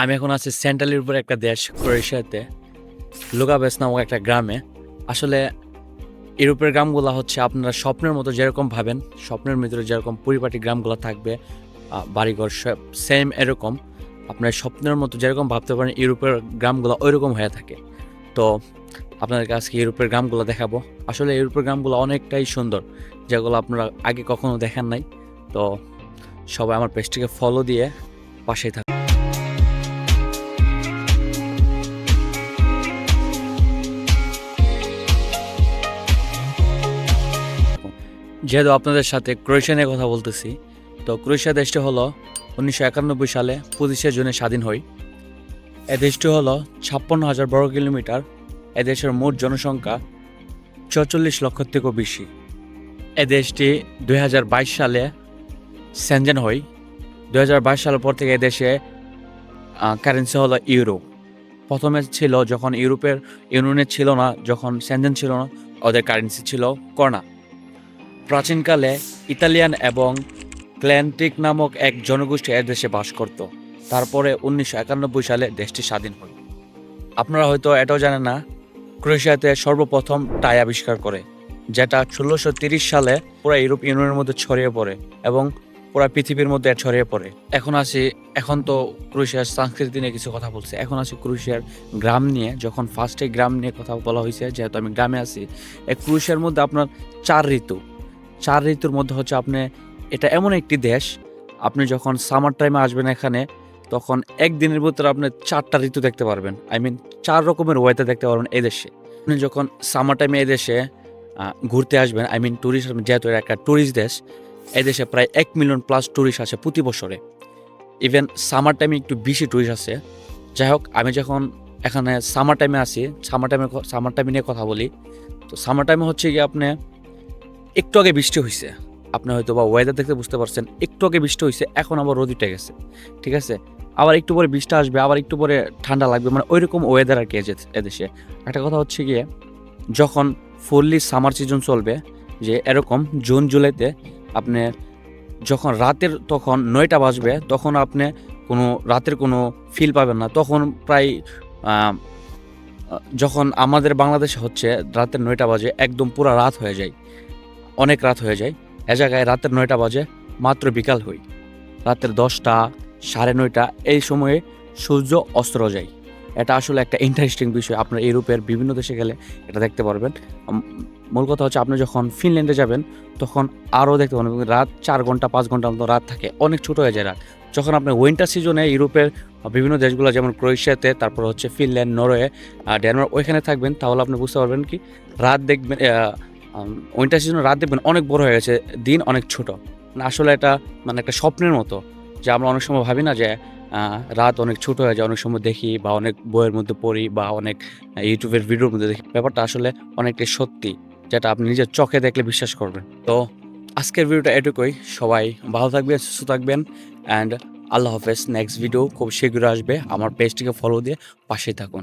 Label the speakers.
Speaker 1: আমি এখন আছি সেন্ট্রাল ইউরোপের একটা দেশ ক্রোয়েশিয়াতে, লুগাবেস নামক একটা গ্রামে। আসলে ইউরোপের গ্রামগুলো হচ্ছে আপনারা স্বপ্নের মতো যেরকম ভাবেন, স্বপ্নের ভিতরে যেরকম পরিপাটি গ্রামগুলো থাকবে, বাড়িঘর সেম এরকম আপনার স্বপ্নের মতো যেরকম ভাবতে পারেন ইউরোপের গ্রামগুলো ওইরকম হয়ে থাকে। তো আপনাদেরকে আজকে ইউরোপের গ্রামগুলো দেখাবো। আসলে ইউরোপের গ্রামগুলো অনেকটাই সুন্দর, যেগুলো আপনারা আগে কখনো দেখেন নাই। তো সবাই আমার পেজটিকে ফলো দিয়ে পাশেই থাকুন। যেহেতু আপনাদের সাথে ক্রোয়েশিয়া নিয়ে কথা বলতেছি, তো ক্রোয়েশিয়া দেশটি হলো 1991 সালে 25শে জুনে স্বাধীন হয়। এ দেশটি হলো 56,000 বর্গ কিলোমিটার। এ দেশের মোট জনসংখ্যা 44 লক্ষ থেকেও বেশি। এ দেশটি 2022 সালে সেনজেন হয়। 2022 সালের পর থেকে এদেশে কারেন্সি হলো ইউরো। প্রথমে ছিল যখন ইউরোপের ইউনিয়নে ছিল না, যখন সেনজেন ছিল না, ওদের কারেন্সি ছিল করোনা। প্রাচীনকালে ইতালিয়ান এবং ক্ল্যান্টিক নামক এক জনগোষ্ঠী এ দেশে বাস করত। তারপরে 1991 সালে দেশটি স্বাধীন হয়। আপনারা হয়তো এটাও জানেন না, ক্রোয়েশিয়াতে সর্বপ্রথম টাই আবিষ্কার করে, যেটা 1630 সালে পুরো ইউরোপ ইউনিয়নের মধ্যে ছড়িয়ে পড়ে এবং পুরো পৃথিবীর মধ্যে ছড়িয়ে পড়ে। এখন তো ক্রোয়েশিয়ার সংস্কৃতি নিয়ে কিছু কথা বলছে, এখন আসি ক্রোয়েশিয়ার গ্রাম নিয়ে। যখন ফার্স্টে গ্রাম নিয়ে কথা বলা হয়েছে, যেহেতু আমি গ্রামে আছি, এই ক্রোয়েশিয়ার মধ্যে আপনার 4 ঋতুর মধ্যে হচ্ছে এটা এমন একটি দেশ, আপনি যখন সামার টাইমে আসবেন এখানে, তখন একদিনের ভিতরে আপনি 4টা ঋতু দেখতে পারবেন। 4 রকমের ওয়েদার দেখতে পারবেন এই দেশে। আপনি যখন সামার টাইমে এই দেশে ঘুরতে আসবেন, ট্যুরিস্ট, যেহেতু এটা একটা ট্যুরিস্ট দেশ, এই দেশে প্রায় 1 মিলিয়ন প্লাস ট্যুরিস্ট আছে প্রতি বছরে। ইভেন সামার টাইমে একটু বেশি ট্যুরিস্ট আছে। যাই হোক, আমি যখন এখানে সামার টাইমে আসি, সামার টাইমে নিয়ে কথা বলি। তো সামার টাইমে হচ্ছে গিয়ে আপনি একটু আগে বৃষ্টি হয়েছে, আপনি হয়তো বা ওয়েদার দেখতে বুঝতে পারছেন, একটু আগে বৃষ্টি হয়েছে, এখন আবার রোদ উঠে গেছে, ঠিক আছে। আবার একটু পরে বৃষ্টি আসবে, আবার একটু পরে ঠান্ডা লাগবে, ওই রকম ওয়েদার আর কি এদেশে। একটা কথা হচ্ছে গিয়ে, যখন ফুললি সামার সিজন চলবে, যে এরকম জুন জুলাইতে, আপনি যখন তখন 9টা বাজবে, তখন আপনি রাতের কোনো ফিল পাবেন না। তখন প্রায় যখন আমাদের বাংলাদেশে হচ্ছে রাতের 9টা বাজে, একদম পুরো রাত হয়ে যায়, অনেক রাত হয়ে যায়। এ জায়গায় রাতের 9টা বাজে মাত্র বিকাল হই। রাতের 10টা, 9:30 এই সময়ে সূর্য অস্ত যায়। এটা আসলে একটা ইন্টারেস্টিং বিষয়। আপনার ইউরোপের বিভিন্ন দেশে গেলে এটা দেখতে পারবেন। মূল কথা হচ্ছে, আপনি যখন ফিনল্যান্ডে যাবেন, তখন আরও দেখতে পারবেন রাত 4 ঘন্টা 5 ঘন্টার মতো রাত থাকে, অনেক ছোটো হয়ে যায় রাত। যখন আপনি উইন্টার সিজনে ইউরোপের বিভিন্ন দেশগুলো, যেমন ক্রোয়েশিয়াতে, তারপর হচ্ছে ফিনল্যান্ড, নরওয়ে, ডেনমার্ক, ওইখানে থাকবেন, তাহলে আপনি বুঝতে পারবেন কি, রাত দেখবেন, উইন্টার সিজনে রাত দেখবেন অনেক বড় হয়ে গেছে, দিন অনেক ছোট। আসলে এটা একটা স্বপ্নের মতো, যে আমরা অনেক সময় ভাবি না যে রাত অনেক ছোট হয়ে যায়, অনেক সময় দেখি বা অনেক বইয়ের মধ্যে পড়ি বা অনেক ইউটিউবের ভিডিওর মধ্যে দেখি। ব্যাপারটা আসলে অনেকটাই সত্যি, যেটা আপনি নিজের চোখে দেখলে বিশ্বাস করবেন। তো আজকের ভিডিওটা এটুকুই। সবাই ভালো থাকবেন, সুস্থ থাকবেন, অ্যান্ড আল্লাহ হাফেজ। নেক্সট ভিডিও খুব শীঘ্রই আসবে। আমার পেজটিকে ফলো দিয়ে পাশেই থাকুন।